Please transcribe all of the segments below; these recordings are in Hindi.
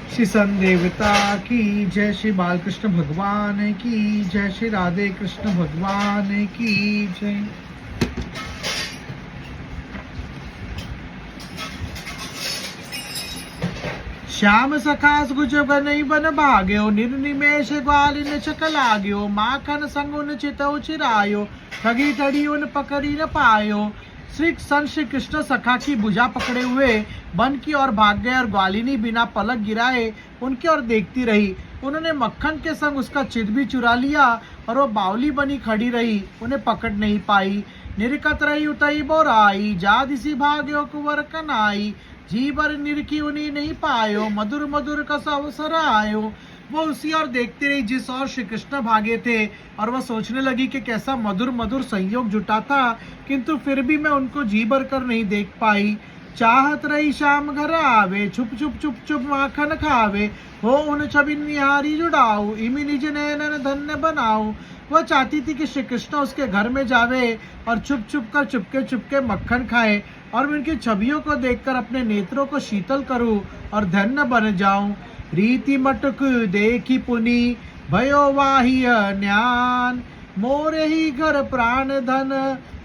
श्री सन देवता की जय, श्री बालकृष्ण भगवान की जय, श्री राधे कृष्ण भगवान की जय। श्याम सखास गुज गनई बन भाग्यो, निर्निमेष ग्वालिन चकलाग्यो, माखन संगुन चितौ चिरायो, ठगी ठड़ी उन पकड़ी न पायो। श्री कृष्ण सखा की भुजा पकड़े हुए वन की ओर भाग गए और ग्वालिनी बिना पलक गिराए उनकी ओर देखती रही। उन्होंने मक्खन के संग उसका चित भी चुरा लिया और वो बावली बनी खड़ी रही, उन्हें पकड़ नहीं पाई। निरकत रही उतई बोराई, जा दिसी भाग्यो कुंवर कनाई, जी बर निरखी उन्हीं नहीं पायो, मधुर मधुर कस अवसर आयो। वो उसी ओर देखती रही जिस ओर श्री कृष्ण भागे थे, और वह सोचने लगी कि कैसा मधुर मधुर संयोग जुटा था, किंतु फिर भी मैं उनको जी भर कर नहीं देख पाई। चाहत रही शाम घर आवे, छुप छुप चुप चुप माखन खावे, हो उन छवि निहारी जुड़ाऊ, इमी निज नैनन धन्य बनाऊ। वह चाहती थी कि श्री कृष्ण उसके घर में जावे और छुप छुप कर चुपके मक्खन खाए, और मैं उनकी छवियों को देखकर अपने नेत्रों को शीतल करूं और धन्य बन जाऊं। रीति मटक देखी पुनि भयो वाहिय न्यान, मोरे ही घर प्राण धन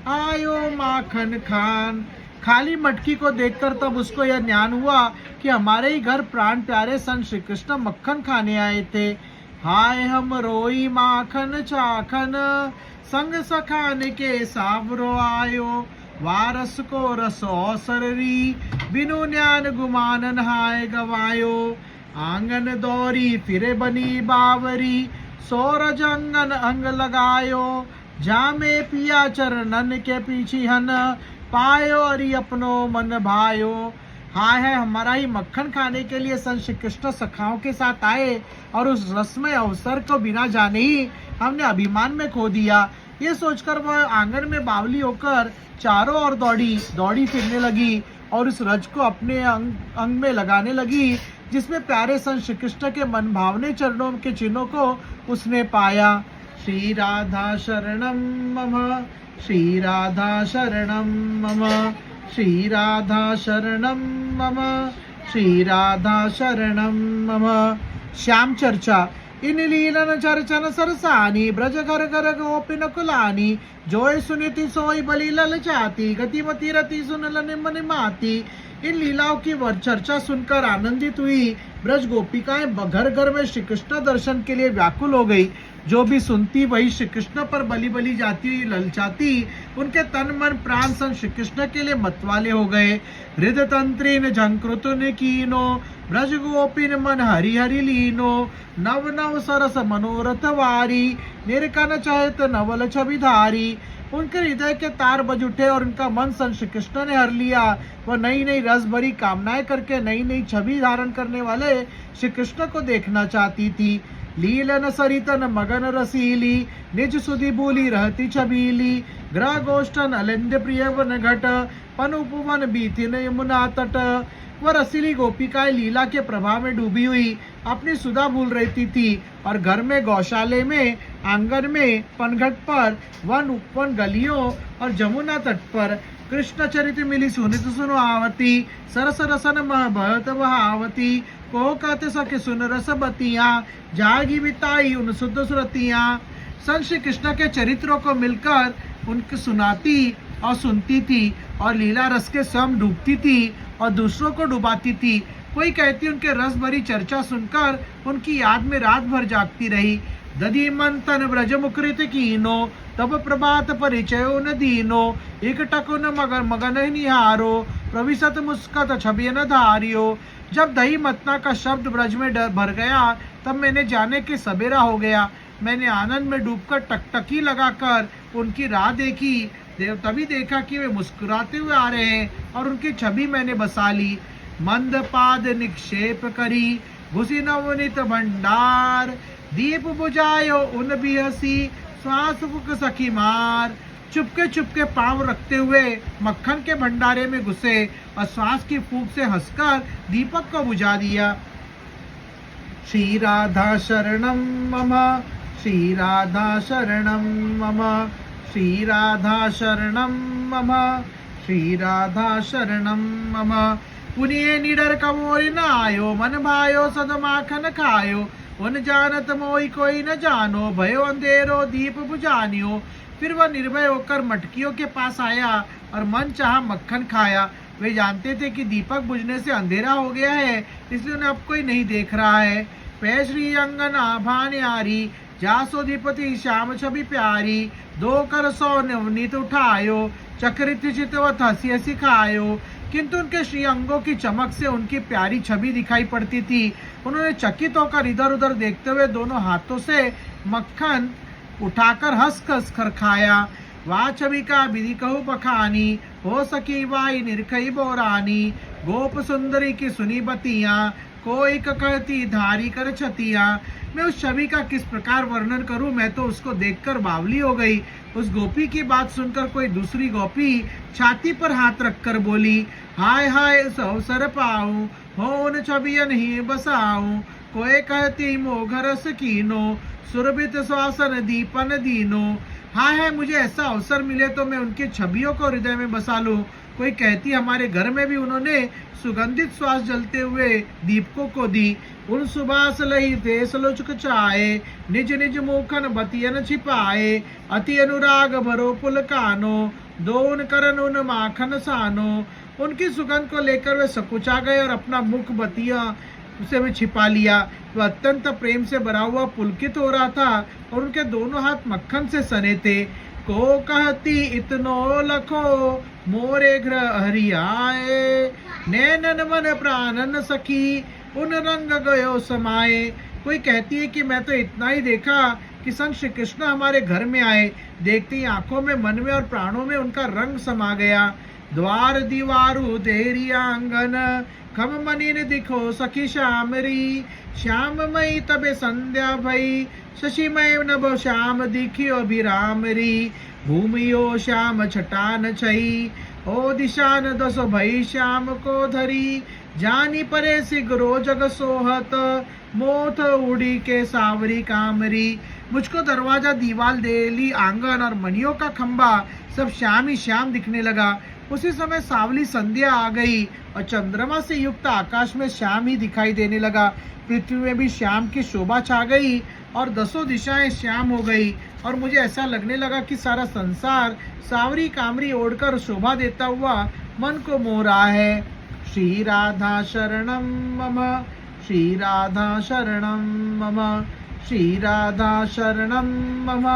आयो माखन खान। खाली मटकी को देखकर तब उसको यह ज्ञान हुआ कि हमारे ही घर प्राण प्यारे संत श्री कृष्ण मक्खन खाने आए थे। हाय हम रोई माखन चाखन, संग सखान के सावरो आयो, वारस को रस अवसरी, बिनु ज्ञान गुमान नहाय गवायो। आंगन दौरी फिरे बनी बावरी, सोरज अंगन अंग लगायो, जामे पिया चरणन के पीछी हन, पायो अरि अपनो मन भायो। हाय है हमारा ही मक्खन खाने के लिए संत श्री कृष्ण सखाओं के साथ आए, और उस रसमय अवसर को बिना जाने ही हमने अभिमान में खो दिया। ये सोचकर वह आंगन में बावली होकर चारों ओर दौड़ी फिरने लगी और उस रज को अपने अंग में लगाने लगी, जिसमें प्यारे संत श्री कृष्ण के मन भावने चरणों के चिन्हों को उसने पाया। श्री राधा शरणम मम, श्री राधा शरणम मम, श्री राधा शरणम मम, श्री राधा शरणम मम। श्याम चर्चा। इन लीलन चर्चन सरसानी, ब्रज घर घर गोपिन कुलानी, जोय सुनिति सोई बलि ललचाती, गतिमती रति सुन मन माती। इन लीलाओं की चर्चा सुनकर आनंदित हुई ब्रज गोपिकाएं घर घर में श्री कृष्ण दर्शन के लिए व्याकुल हो गई। जो भी सुनती वही श्री कृष्ण पर बलि बलि जाती हुई ललचाती। उनके तन मन प्राण संग श्री कृष्ण के लिए मतवाले हो गए। हृदय तंत्रीन झंकृतुन कीनो, ब्रज गोपिन मन हरि हरि लीनो, नव नव सरस मनोरथ वारी, निरकन चहत नवल छवि धारी। उनके हृदय के तार बज उठे और उनका मन संत श्री कृष्ण ने हर लिया। वह नई नई रस भरी कामनाएं करके नई नई छवि धारण करने वाले श्री कृष्ण को देखना चाहती थी। लीलन सरितन मगन रसीली, निज सुधि भूली रहती छबीली, ग्रह गोष्ठन अलिंद प्रिय वन घट, पन उपवन बीतिन यमुना तट। वह रसीली गोपिकाएं लीला के प्रभाव में डूबी हुई अपनी सुधा भूल रहती थी, और घर में, गौशाले में, आंगन में, पनघट पर, वन उपवन गलियों और जमुना तट पर कृष्ण चरित मिली सुनित सुनो आवती, सरस रसन मह बहत बहावती। को कहते सके सुन रस बतिया, जागी बिताई उन शुद्ध सुरतियाँ। संत श्री कृष्ण के चरित्रों को मिलकर उनकी सुनाती और सुनती थी, और लीला रस के स्वयं डूबती थी और दूसरों को डुबाती थी। कोई कहती उनके रस भरी चर्चा सुनकर उनकी याद में रात भर जागती रही। दधी मंथन ब्रज मुकृत कीनो, तब प्रभात परिचय न दीनो, एक टकुन मगन मगन निहारो, प्रविशत मुस्कत छवि न धारियो। जब दही मतना का शब्द ब्रज में भर गया, तब मैंने जाने कि सवेरा हो गया। मैंने आनंद में डूबकर टकटकी लगाकर उनकी राह देखी। तभी देखा कि वे मुस्कुराते हुए आ रहे हैं, और उनकी छवि मैंने बसा ली। मंद पाद निक्षेप करी, घुसी नवनीत भंडार, दीप बुझायो उन भी हसी, श्वास फूक सखी मार। चुपके पांव रखते हुए मक्खन के भंडारे में घुसे और श्वास की फूंक से हंसकर दीपक को बुझा दिया। श्री राधा शरणम मम, श्री राधा शरणम मम, श्री राधा शरणम मम, श्री राधा शरणम मम। पुनिये निडर कमोरी न आयो, मन भायो सद माखन खायो। उन जानत मोई कोई न जानो, भयो अंधेरो दीप बुझानियो। फिर वह निर्भय होकर मटकियों के पास आया और मन चाहा मक्खन खाया। वे जानते थे कि दीपक बुझने से अंधेरा हो गया है, इसलिए उन्हें अब कोई नहीं देख रहा है। पै श्री अंगना भान्यारी, जासो दीपति श्याम छवि प्यारी। दो कर सो नवनीत उठायो, चक्रित चितवत हंसी हंसी खायो। किंतु उनके श्री अंगों की चमक से उनकी प्यारी छवि दिखाई पड़ती थी। उन्होंने चकित होकर इधर उधर देखते हुए दोनों हाथों से मक्खन उठाकर हंस हंस कर खाया। वाह छवि का विधि कहू बखानी, हो सकी वाई निरखई बोरानी। गोप सुंदरी की सुनी बतियां, कोई कहती धारी कर छतियां। मैं उस छवि का किस प्रकार वर्णन करूं, मैं तो उसको देखकर बावली हो गई। उस गोपी की बात सुनकर कोई दूसरी गोपी छाती पर हाथ रखकर बोली, हाय हाय इस अवसर पाऊं, हो उन छवियन ही बसाऊं। कोई कहती मोघर सकीनो, सुरभित श्वासन दीपन दीनो। हाय हाय मुझे ऐसा अवसर मिले तो मैं उनकी छवियों को हृदय में बसा लूं। कोई कहती हमारे घर में भी उन्होंने सुगंधित श्वास जलते हुए दीपकों को दी। उन सुबास लही देश लोचक चाहे, निज निज मुखन बतियन छिपाए। अति अनुराग भरो पुल कानो, दोन करन उन माखन सानो। उनकी सुगंध को लेकर वे सकुचा गए और अपना मुख बतिया उसे भी छिपा लिया। वह अत्यंत प्रेम से भरा हुआ पुलकित हो रहा था और उनके दोनों हाथ मक्खन से सने थे। को कहती इतनो लखो, मोरे ग्रह हरियाए। नैनन मन प्राणन सखी, उन रंग गयो समाए। कोई कहती है कि मैं तो इतना ही देखा कि संग श्री कृष्ण हमारे घर में आए। देखते ही आंखों में, मन में और प्राणों में उनका रंग समा गया। द्वार दीवारू देरी आंगन, खम मनीन दिखो सखी श्यामरी। श्याममयी तबे संध्या भई, शशिमय नभ श्याम दिखियो अभिरामरी। भूमियो श्याम छटान छई, ओ दिशान दसो भई श्याम को धरी। जानी परे सिगरो जग सोहत, मोथ उड़ी के सावरी कामरी। मुझको दरवाजा, दीवाल, देली, आंगन और मणियों का खंबा सब श्याम ही श्याम दिखने लगा। उसी समय सावली संध्या आ गई और चंद्रमा से युक्त आकाश में श्याम ही दिखाई देने लगा। पृथ्वी में भी श्याम की शोभा छा गई और दसों दिशाएं श्याम हो गई और मुझे ऐसा लगने लगा कि सारा संसार सावरी कामरी ओढ़कर शोभा देता हुआ मन को मोह रहा है। श्री राधा शरणम मम, श्री राधा शरणम मम, श्री राधा शरणम मम,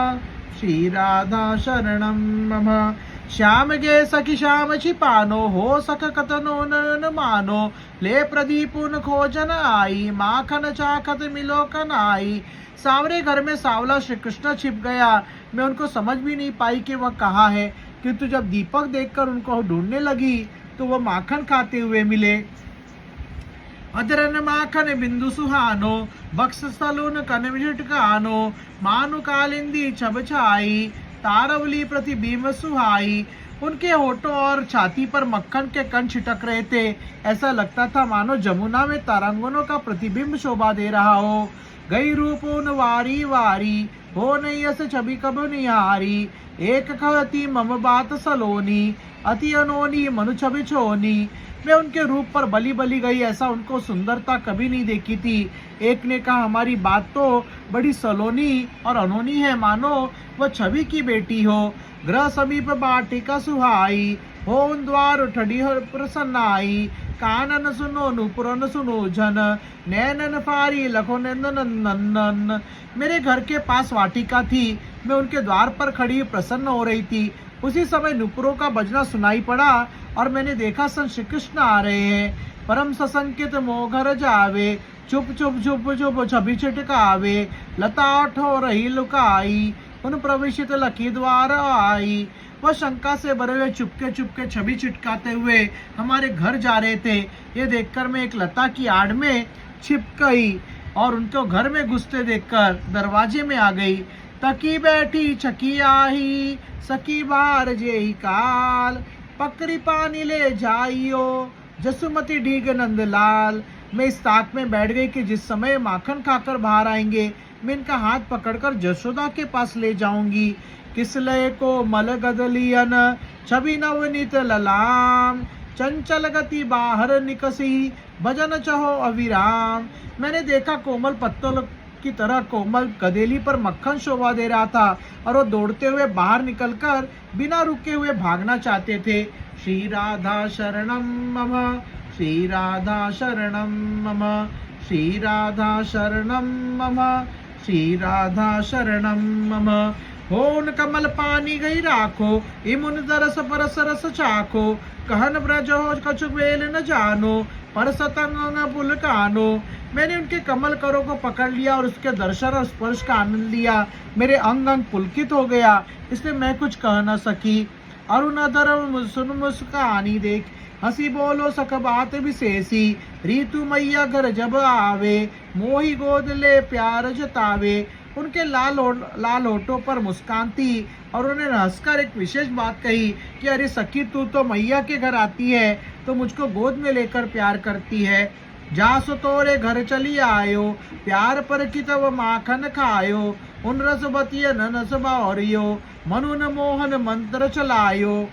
श्री राधा शरणम मम। श्याम गे सखी श्याम छिपानो, हो सख कतनो नन मानो। ले प्रदीप उन खोजन आई, माखन चाखत मिलो कनाई। सावरे घर में सावला श्री कृष्ण छिप गया। मैं उनको समझ भी नहीं पाई कि वह कहाँ है, किंतु जब दीपक देखकर उनको ढूंढने लगी तो वह माखन खाते हुए मिले। अदरन माखन बिंदु सुहानो, बक्स सलून कन झटकानो। मानु कालिंदी छब छाई, तारवली प्रतिबिंब सुहाई। उनके होठों और छाती पर मक्खन के कण छिटक रहे थे। ऐसा लगता था मानो जमुना में तारांगनों का प्रतिबिंब शोभा दे रहा हो। गई रूप उन वारी वारी, हो नहीं यस छवि कब निहारी। एक कहती मम बात सलोनी, अति अनोनी मनु छवि छोनी। मैं उनके रूप पर बली बली गई, ऐसा उनको सुंदरता कभी नहीं देखी थी। एक ने कहा हमारी बात तो बड़ी सलोनी और अनोनी है, मानो वह छवि की बेटी हो। ग्रह समीप बाटिका सुहाई, हो उन द्वार ठडी प्रसन्नाई। कानन सुनो नुपुरन सुनो जन, नैनन फारी लखो नंदन। मेरे घर के पास वाटिका थी, मैं उनके द्वार पर खड़ी प्रसन्न हो रही थी। उसी समय नुपुरों का बजना सुनाई पड़ा और मैंने देखा संत श्री कृष्ण आ रहे हैं। परम ससंकित मोघर जावे, चुप चुप चुप चुप छवि छिटकावे। लता ठो रही लुकाई, उन प्रविशित लकी द्वार आई। वह शंका से भरे हुए चुपके छवि छिटकाते हुए हमारे घर जा रहे थे। ये देखकर मैं एक लता की आड़ में छिप गई और उनको घर में घुसते देखकर दरवाजे में आ गई। तकी बैठी छकी आही, सकी बार जेही काल। पकड़ी पानी ले जाइयो, जसुमती ढीग नंदलाल। मैं इस ताक में बैठ गई कि जिस समय माखन खाकर बाहर आएंगे मैं इनका हाथ पकड़कर जशोदा के पास ले जाऊंगी। किसलय को मल गदलियन, छवि नवनीत ललाम। चंचल गति बाहर निकसी, भजन चहो अविराम। मैंने देखा कोमल पत्तों की तरह कोमल गदेली पर मक्खन शोभा दे रहा था और वो दौड़ते हुए बाहर निकलकर बिना रुके हुए भागना चाहते थे। श्री राधा शरणम मम, श्री राधा शरणम मम, श्री राधा शरणम मम, श्री राधा शरणम मम। होन कमल पानी गई राखो, इमुन दरस परस रस चाखो, कहन ब्रज हो कछु बेल न जानो, पर सतंग पुल कानो। मैंने उनके कमल करों को पकड़ लिया और उसके दर्शन और स्पर्श का आनंद लिया। मेरे अंग अंग पुलकित हो गया, इसलिए मैं कुछ कह न सकी। अरुणधर सुन मुस्कानी देख, हंसी बोलो सक बात विशेषी। रीतु मैया घर जब आवे, मोही गोद ले प्यार जतावे। उनके लाल होठों पर मुस्कान थी और उन्होंने हंसकर एक विशेष बात कही कि अरे सखी, तू तो मैया के घर आती है तो मुझको गोद में लेकर प्यार करती है। जासो तोरे घर चली आयो, प्यार पर की तब माखन खायो। उन रसबतिय ननस बारियो, मनुन मोहन मंत्र चलायो।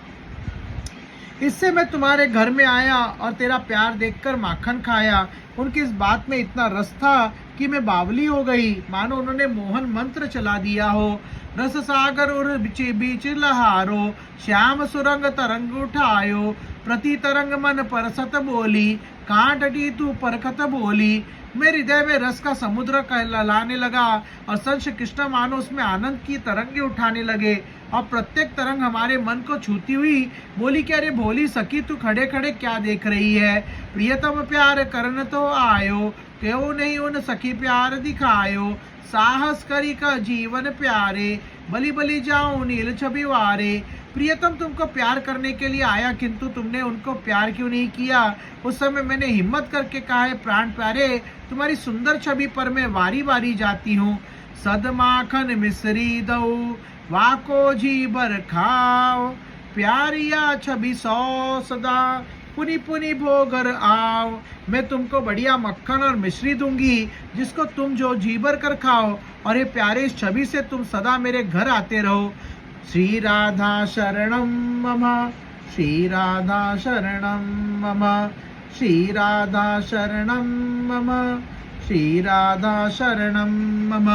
इससे मैं तुम्हारे घर में आया और तेरा प्यार देखकर माखन खाया। उनकी इस बात में इतना रस था कि मैं बावली हो गई, मानो उन्होंने मोहन मंत्र चला दिया हो। रस सागर उर बीच लहारो, श्याम सुरंग तरंग उठायो। प्रति तरंग मन परसत बोली, कांट डी तू परखत बोली। मेरे हृदय में रस का समुद्र कहलाने लगा और संश कृष्ण मानो उसमें आनंद की तरंगे उठाने लगे और प्रत्येक तरंग हमारे मन को छूती हुई बोली कि अरे भोली सखी, तू खड़े खड़े क्या देख रही है। प्रियतम प्यार करन तो आयो, क्यों नहीं उन सखी प्यार दिखायो। साहस करी का जीवन प्यारे, बलि बलि जाऊं नील छवि वारे। प्रियतम तुमको प्यार करने के लिए आया, किंतु तुमने उनको प्यार क्यों नहीं किया। उस समय मैंने हिम्मत करके कहा है, प्राण प्यारे, तुम्हारी सुंदर छवि पर मैं वारी वारी जाती हूँ। सद माखन मिश्री दऊ, वाको जी बर खाओ। प्यारिया छवि सौ सदा, पुनी पुनी भोगर आओ। मैं तुमको बढ़िया मक्खन और मिश्री दूंगी, जिसको तुम जो जी भर कर खाओ, और ये प्यारे इस छवि से तुम सदा मेरे घर आते रहो। श्री राधा शरणम मम, श्री राधा शरणम मम, श्री राधा शरणम मम, श्री राधा शरणम मम।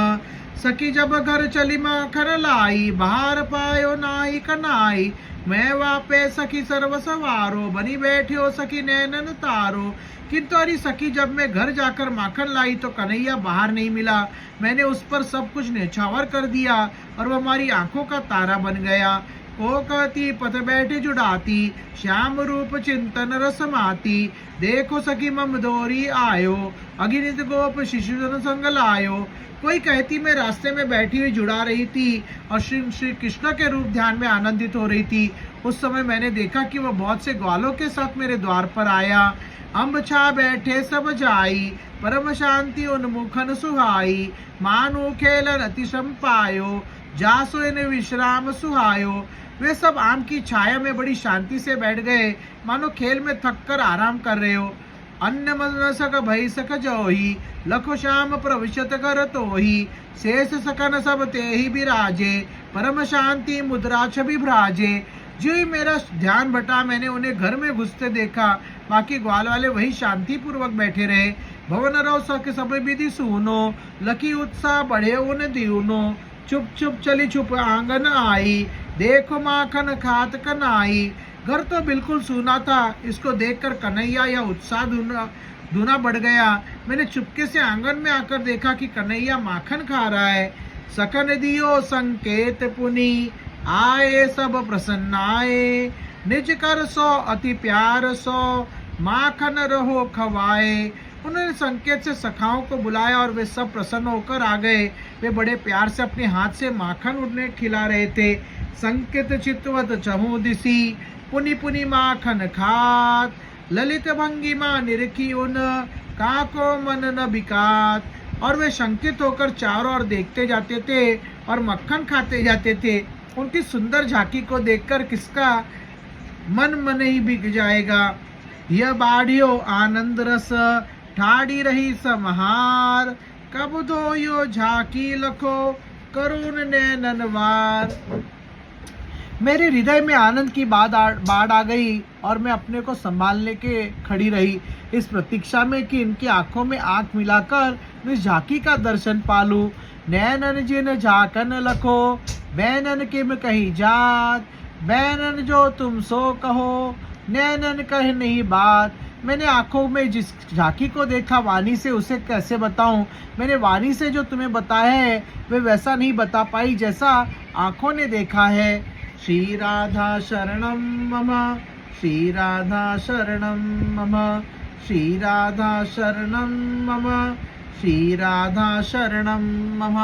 सखी जब घर चली माखन लाई, बाहर पायो नाई कनाई। मैं वापे सखी सर्व सवारो, बनी बैठियो सखी नैनन तारो। किंतु अरे सखी, जब मैं घर जाकर माखन लाई तो कन्हैया बाहर नहीं मिला। मैंने उस पर सब कुछ न्यौछावर कर दिया और वह हमारी आंखों का तारा बन गया। को कहती पथ बैठे जुड़ाती, श्याम रूप चिंतन रसमाती। देखो सखी मम दोरी आयो, अगिनित गोप शिशुजन संग लायो। कोई कहती मैं रास्ते में बैठी हुई जुड़ा रही थी और श्री कृष्ण के रूप ध्यान में आनंदित हो रही थी। उस समय मैंने देखा कि वह बहुत से ग्वालों के साथ मेरे द्वार पर आया। अम्ब छा बैठे सब जाई, परम शांति उन्मुखन सुहाई। मानो खेलन अतिशम पायो, जासो इन विश्राम सुहायो। वे सब आम की छाया में बड़ी शांति से बैठ गए, मानो खेल में थक कर आराम कर रहे हो। अन्न मन सक भई सक जोही, लखो श्याम प्रविशत कर तोही। शेष सकन सब ते ही बिराजे, परम शांति मुद्रा छवि भ्राजे। जो ही मेरा ध्यान बटा, मैंने उन्हें घर में घुसते देखा। बाकी ग्वाल वाले वही शांति पूर्वक बैठे रहे। भवन रहो सक सब विधि सुनो, लकी उत्साह बढ़े उन दीनो। चुप चुप चली छुप आंगन आई, देखो माखन खात कनाई। घर तो बिल्कुल सूना था, इसको देखकर कन्हैया या उत्साह दूना बढ़ गया। मैंने चुपके से आंगन में आकर देखा कि कन्हैया माखन खा रहा है। सकन दियो संकेत पुनी, आए सब प्रसन्न आए। निज कर सो अति प्यार सो, माखन रहो खवाए। उन्होंने संकेत से सखाओं को बुलाया और वे सब प्रसन्न होकर आ गए। वे बड़े प्यार से अपने हाथ से माखन उन्हें खिला रहे थे। संकेत चितवत चहु दिसी, पुनि पुनि माखन खात। ललित भंगिमा निरखी उन, काको मन न बिकात। और वे शंकित होकर चारों ओर देखते जाते थे और मक्खन खाते जाते थे। उनकी सुंदर झांकी को देखकर किसका मन ही बिक जाएगा। यह बाढ़ियो आनंद रस, ठाड़ी रही समहार। कब धोयो झांकी लखो, करुण नैनन वार। मेरे हृदय में आनंद की बाढ़ आ गई और मैं अपने को संभालने के खड़ी रही, इस प्रतीक्षा में कि इनकी आंखों में आंख मिलाकर मैं झांकी का दर्शन पालूं। नैनन जिन झाकन लखो, बैनन किम कही जात, बैनन जो तुम सो कहो, नैनन कह नहीं बात। मैंने आंखों में जिस झांकी को देखा वाणी से उसे कैसे बताऊं। मैंने वाणी से जो तुम्हें बताया है वे वैसा नहीं बता पाई जैसा आंखों ने देखा है। श्री राधा शरणम मम, श्री राधा शरणम मम, श्री राधा शरणम मम, श्री राधा शरणम मम।